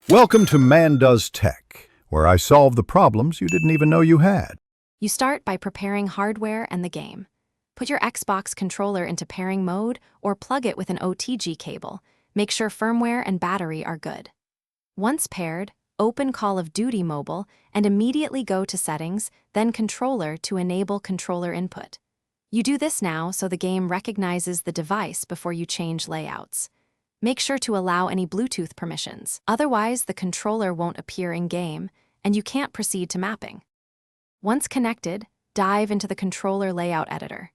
Welcome to Man Does Tech, where I solve the problems you didn't even know you had. You start by preparing hardware and the game. Put your Xbox controller into pairing mode or plug it with an OTG cable. Make sure firmware and battery are good. Once paired, open Call of Duty Mobile and immediately go to Settings, then Controller to enable controller input. You do this now so the game recognizes the device before you change layouts. Make sure to allow any Bluetooth permissions, otherwise the controller won't appear in-game and you can't proceed to mapping. Once connected, dive into the controller layout editor.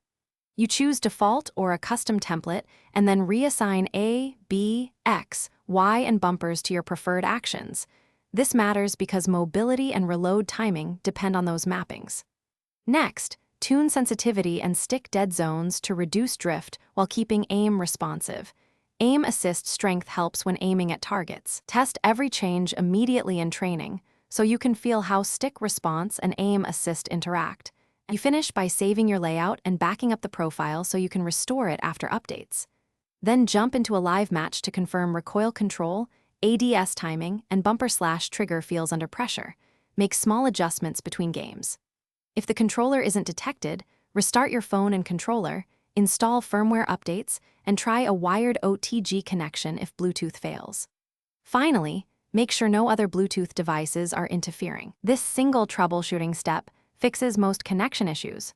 You choose default or a custom template and then reassign A, B, X, Y, and bumpers to your preferred actions. This matters because mobility and reload timing depend on those mappings. Next, tune sensitivity and stick dead zones to reduce drift while keeping aim responsive. Aim assist strength helps when aiming at targets. Test every change immediately in training, so you can feel how stick response and aim assist interact. You finish by saving your layout and backing up the profile so you can restore it after updates. Then jump into a live match to confirm recoil control, ADS timing, and bumper/trigger feels under pressure. Make small adjustments between games. If the controller isn't detected, restart your phone and controller, install firmware updates, and try a wired OTG connection if Bluetooth fails. Finally, make sure no other Bluetooth devices are interfering. This single troubleshooting step fixes most connection issues.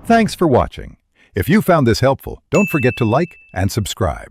Thanks for watching. If you found this helpful, don't forget to like and subscribe.